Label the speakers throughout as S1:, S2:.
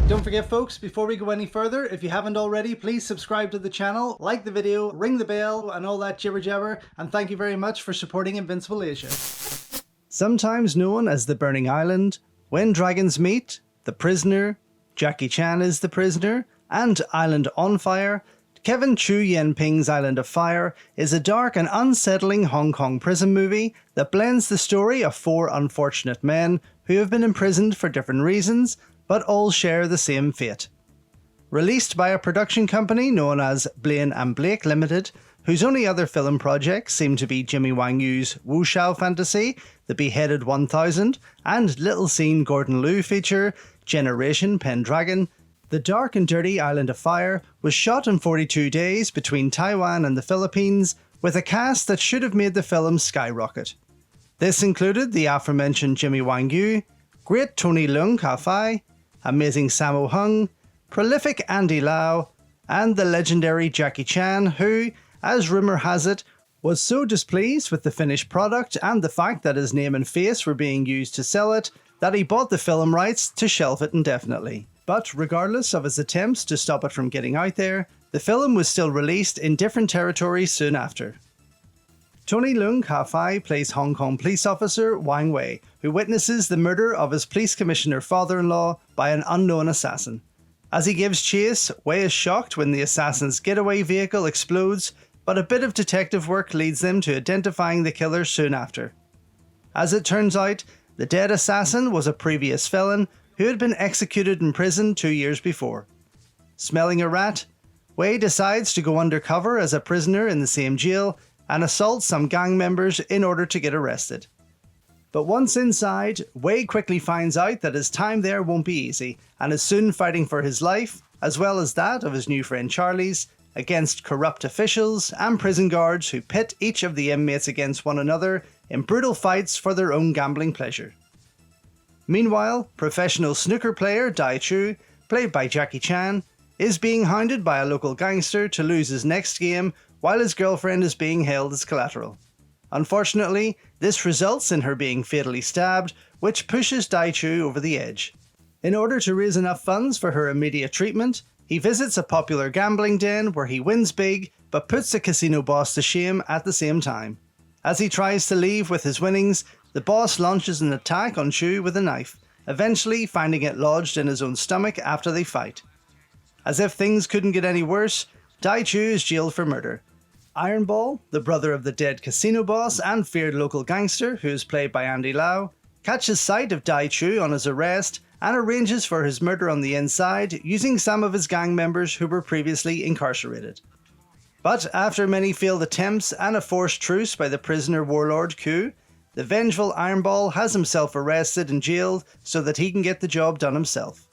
S1: Don't forget folks, before we go any further, if you haven't already, please subscribe to the channel, like the video, ring the bell and all that jibber jabber, and thank you very much for supporting Invincible Asia. Sometimes known as the Burning Island, When Dragons Meet, The Prisoner, Jackie Chan is the Prisoner, and Island on Fire, Kevin Chu Yenping's Island of Fire is a dark and unsettling Hong Kong prison movie that blends the story of four unfortunate men who have been imprisoned for different reasons, but all share the same fate. Released by a production company known as Blaine and Blake Limited, whose only other film projects seem to be Jimmy Wang Yu's wuxia fantasy, The Beheaded 1000, and little seen Gordon Liu feature, Generation Pendragon, the dark and dirty Island of Fire was shot in 42 days between Taiwan and the Philippines, with a cast that should have made the film skyrocket. This included the aforementioned Jimmy Wang Yu, great Tony Leung Ka-fai, amazing Sammo Hung, prolific Andy Lau, and the legendary Jackie Chan, who, as rumour has it, was so displeased with the finished product and the fact that his name and face were being used to sell it, that he bought the film rights to shelf it indefinitely. But regardless of his attempts to stop it from getting out there, the film was still released in different territories soon after. Tony Leung Ka-fai plays Hong Kong police officer Wang Wei, who witnesses the murder of his police commissioner father-in-law by an unknown assassin. As he gives chase, Wei is shocked when the assassin's getaway vehicle explodes, but a bit of detective work leads them to identifying the killer soon after. As it turns out, the dead assassin was a previous felon who had been executed in prison 2 years before. Smelling a rat, Wei decides to go undercover as a prisoner in the same jail and assault some gang members in order to get arrested. But once inside, Wei quickly finds out that his time there won't be easy, and is soon fighting for his life, as well as that of his new friend Charlie's, against corrupt officials and prison guards who pit each of the inmates against one another in brutal fights for their own gambling pleasure. Meanwhile, professional snooker player Dai Chu, played by Jackie Chan, is being hounded by a local gangster to lose his next game while his girlfriend is being held as collateral. Unfortunately, this results in her being fatally stabbed, which pushes Dai Chu over the edge. In order to raise enough funds for her immediate treatment, he visits a popular gambling den where he wins big, but puts the casino boss to shame at the same time. As he tries to leave with his winnings, the boss launches an attack on Chu with a knife, eventually finding it lodged in his own stomach after they fight. As if things couldn't get any worse, Dai Chu is jailed for murder. Ironball, the brother of the dead casino boss and feared local gangster who is played by Andy Lau, catches sight of Dai Chu on his arrest and arranges for his murder on the inside using some of his gang members who were previously incarcerated. But after many failed attempts and a forced truce by the prisoner warlord Ku, the vengeful Ironball has himself arrested and jailed so that he can get the job done himself.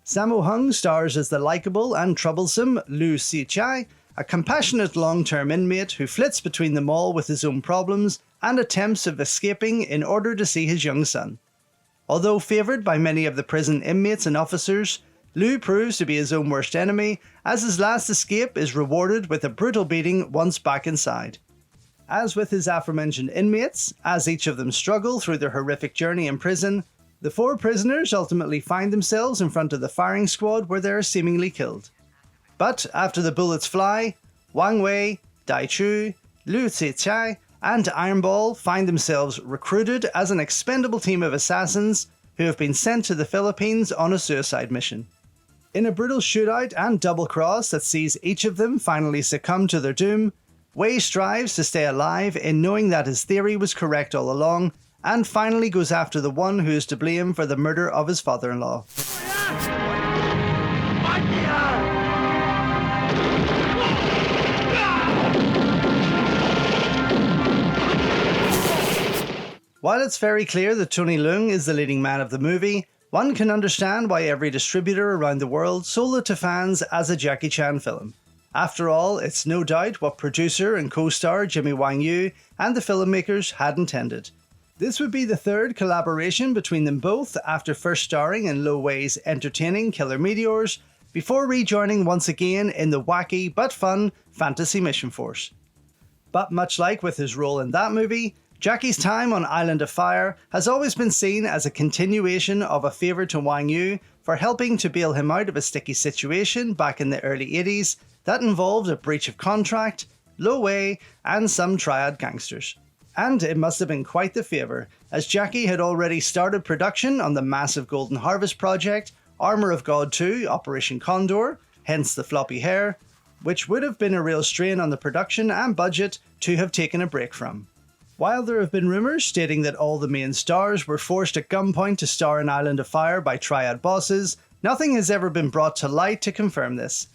S1: Sammo Hung stars as the likeable and troublesome Liu Si-chai, a compassionate long-term inmate who flits between them all with his own problems and attempts of escaping in order to see his young son. Although favoured by many of the prison inmates and officers, Liu proves to be his own worst enemy, as his last escape is rewarded with a brutal beating once back inside. As with his aforementioned inmates, as each of them struggle through their horrific journey in prison, the four prisoners ultimately find themselves in front of the firing squad where they are seemingly killed. But after the bullets fly, Wang Wei, Dai Chu, Liu Si-chai, and Ironball find themselves recruited as an expendable team of assassins who have been sent to the Philippines on a suicide mission. In a brutal shootout and double cross that sees each of them finally succumb to their doom, Wei strives to stay alive in knowing that his theory was correct all along, and finally goes after the one who is to blame for the murder of his father-in-law. While it's very clear that Tony Leung is the leading man of the movie, One can understand why every distributor around the world sold it to fans as a Jackie Chan film. After all, it's no doubt what producer and co-star Jimmy Wang Yu and the filmmakers had intended. This would be the third collaboration between them both after first starring in Lo Wei's entertaining Killer Meteors, before rejoining once again in the wacky but fun Fantasy Mission Force. But much like with his role in that movie, Jackie's time on Island of Fire has always been seen as a continuation of a favour to Wang Yu for helping to bail him out of a sticky situation back in the early 80s that involved a breach of contract, Lo Wei, and some triad gangsters. And it must have been quite the favour, as Jackie had already started production on the massive Golden Harvest project, Armour of God 2 Operation Condor, hence the floppy hair, which would have been a real strain on the production and budget to have taken a break from. While there have been rumours stating that all the main stars were forced at gunpoint to star in Island of Fire by triad bosses, nothing has ever been brought to light to confirm this.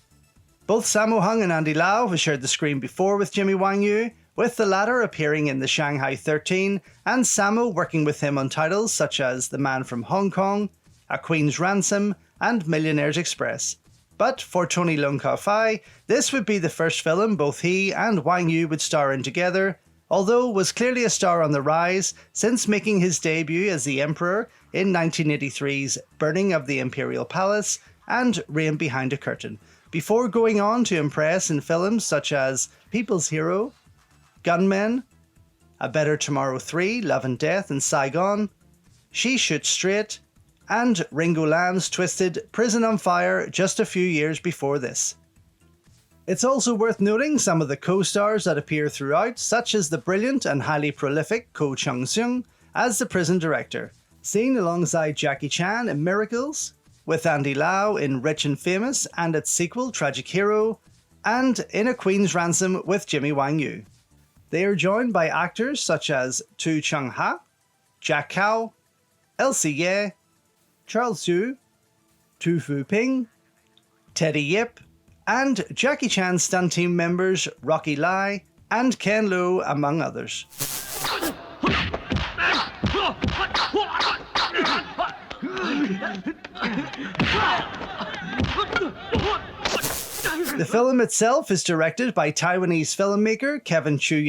S1: Both Sammo Hung and Andy Lau have shared the screen before with Jimmy Wang Yu, with the latter appearing in the Shanghai 13 and Sammo working with him on titles such as The Man from Hong Kong, A Queen's Ransom, and Millionaire's Express. But for Tony Leung Kao-fai, this would be the first film both he and Wang Yu would star in together, although was clearly a star on the rise since making his debut as the Emperor in 1983's Burning of the Imperial Palace and Reign Behind a Curtain, before going on to impress in films such as People's Hero, Gunmen, A Better Tomorrow 3, Love and Death in Saigon, She Shoots Straight, and Ringo Lam's twisted Prison on Fire just a few years before this. It's also worth noting some of the co-stars that appear throughout, such as the brilliant and highly prolific Ko Chung-seung as the prison director, seen alongside Jackie Chan in Miracles, with Andy Lau in Rich and Famous and its sequel Tragic Hero, and in A Queen's Ransom with Jimmy Wang Yu. They are joined by actors such as Tu Chung-ha, Jack Kao, Elsie Ye, Charles Xu, Tu Fu Ping, Teddy Yip, and Jackie Chan stunt team members Rocky Lai and Ken Lo, among others. The film itself is directed by Taiwanese filmmaker Kevin Chu,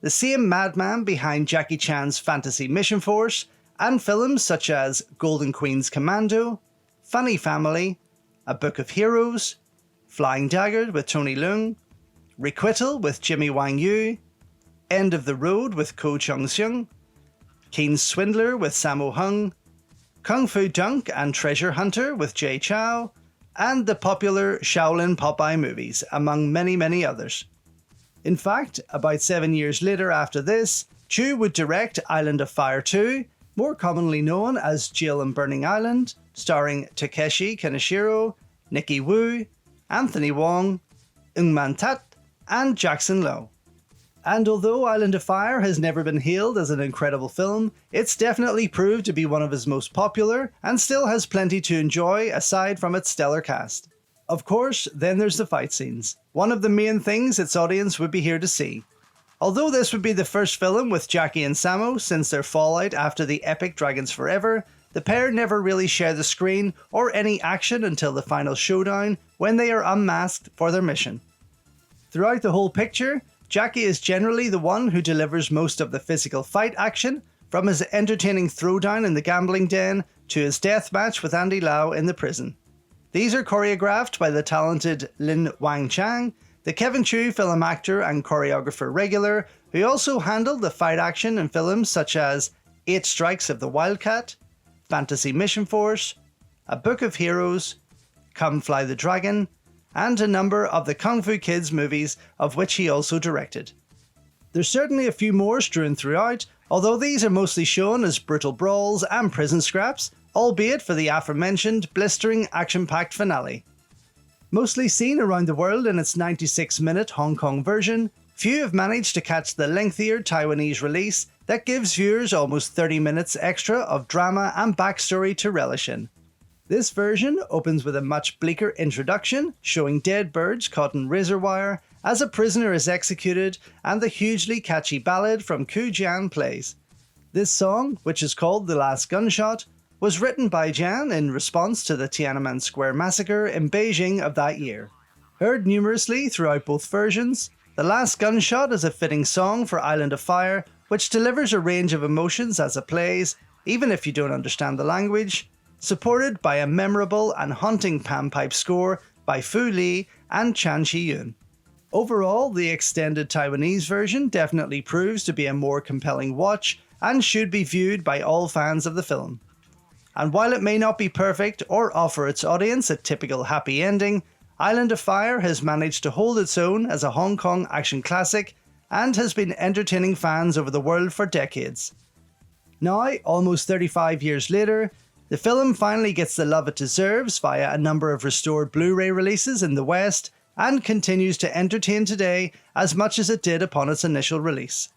S1: the same madman behind Jackie Chan's Fantasy Mission Force, and films such as Golden Queen's Commando, Funny Family, A Book of Heroes, Flying Dagger with Tony Leung, Requital with Jimmy Wang Yu, End of the Road with Ko Chung-seung, Keen's Swindler with Sammo Hung, Kung Fu Dunk and Treasure Hunter with Jay Chow, and the popular Shaolin Popeye movies, among many, many others. In fact, about 7 years later after this, Chu would direct Island of Fire 2, more commonly known as Jail and Burning Island, starring Takeshi Kaneshiro, Nikki Wu, Anthony Wong, Eun Man Tat, and Jackson Lo. And although Island of Fire has never been hailed as an incredible film, it's definitely proved to be one of his most popular and still has plenty to enjoy aside from its stellar cast. Of course, then there's the fight scenes, one of the main things its audience would be here to see. Although this would be the first film with Jackie and Sammo since their fallout after the epic Dragons Forever, the pair never really share the screen or any action until the final showdown when they are unmasked for their mission. Throughout the whole picture, Jackie is generally the one who delivers most of the physical fight action, from his entertaining throwdown in the gambling den to his death match with Andy Lau in the prison. These are choreographed by the talented Lin Wang Chang, the Kevin Chu film actor and choreographer regular, who also handled the fight action in films such as 8 Strikes of the Wildcat, Fantasy Mission Force, A Book of Heroes, Come Fly the Dragon, and a number of the Kung Fu Kids movies, of which he also directed. There's certainly a few more strewn throughout, although these are mostly shown as brutal brawls and prison scraps, albeit for the aforementioned blistering action-packed finale. Mostly seen around the world in its 96-minute Hong Kong version, few have managed to catch the lengthier Taiwanese release that gives viewers almost 30 minutes extra of drama and backstory to relish in. This version opens with a much bleaker introduction, showing dead birds caught in razor wire as a prisoner is executed, and the hugely catchy ballad from Ku Jian plays. This song, which is called The Last Gunshot, was written by Jan in response to the Tiananmen Square massacre in Beijing of that year. Heard numerously throughout both versions, The Last Gunshot is a fitting song for Island of Fire, which delivers a range of emotions as it plays, even if you don't understand the language, supported by a memorable and haunting panpipe score by Fu Li and Chan Shi-yun. Overall, the extended Taiwanese version definitely proves to be a more compelling watch and should be viewed by all fans of the film. And while it may not be perfect or offer its audience a typical happy ending, Island of Fire has managed to hold its own as a Hong Kong action classic and has been entertaining fans over the world for decades. Now, almost 35 years later, the film finally gets the love it deserves via a number of restored Blu-ray releases in the West and continues to entertain today as much as it did upon its initial release.